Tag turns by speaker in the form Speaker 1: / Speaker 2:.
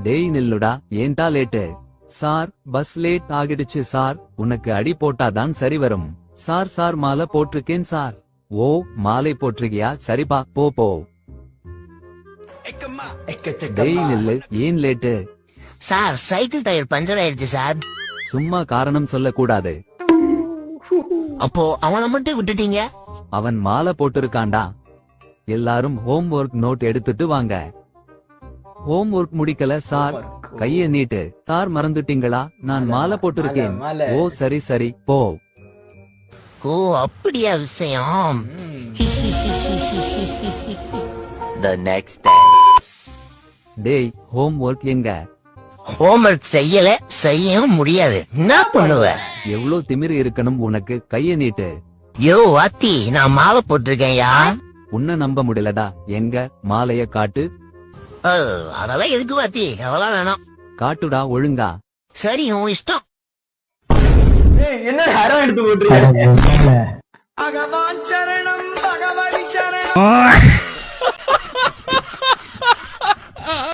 Speaker 1: டேய் நில்லுடா, ஏன்டா லேட்டு? சார், பஸ் லேட் ஆகிடுச்சு சார். உனக்கு அடி போட்டாதான் சரி வரும். சார் சார் மாலை போட்டிருக்கேன் சார். ஓ, மாலை போட்டிருக்கியா? சரிப்பா, போ போ. டேய் நில்லு, ஏன் late?
Speaker 2: Sir, cycle tyre puncture ஆயிடுச்சு சார்.
Speaker 1: சும்மா காரணம் சொல்ல கூடாது.
Speaker 2: அப்போ அவனை மட்டும் விட்டுட்டீங்க?
Speaker 1: அவன் மாலை போட்டிருக்கான்டா. எல்லாரும் ஹோம் ஒர்க் நோட் எடுத்துட்டு வாங்க. ஹோம் ஒர்க் முடிக்கல சார். கைய நீட்டு. சார் மறந்துட்டீங்களா? நான் மாலை போட்டிருக்கேன். ஓ சரி சரி, போ.
Speaker 2: ஓ அப்படியா விஷயம்.
Speaker 3: The next day.
Speaker 1: டேய், ஹோம் ஒர்க் எங்க?
Speaker 2: ஹோம் ஒர்க் செய்யல, செய்யவும் முடியாது. என்ன பண்ணுவ?
Speaker 1: எவ்ளோ திமிரு இருக்கணும் உனக்கு? கைய நீட்டு.
Speaker 2: யோ வாத்தி, நான் மாலை போட்டிருக்கேன்யா.
Speaker 1: உன்ன நம்ப முடியலடா. எங்க மாலைய காட்டு.
Speaker 2: அதெல்லாம் எதுக்கு வாத்தி? அதெல்லாம் வேணாம்.
Speaker 1: காட்டுடா ஒழுங்கா.
Speaker 2: சரி, உன் இஷ்டம்.
Speaker 4: என்ன ஹரம் எடுத்து போட்டுருக்க?
Speaker 5: பகவான் சரணம், பகவதி சரணம்.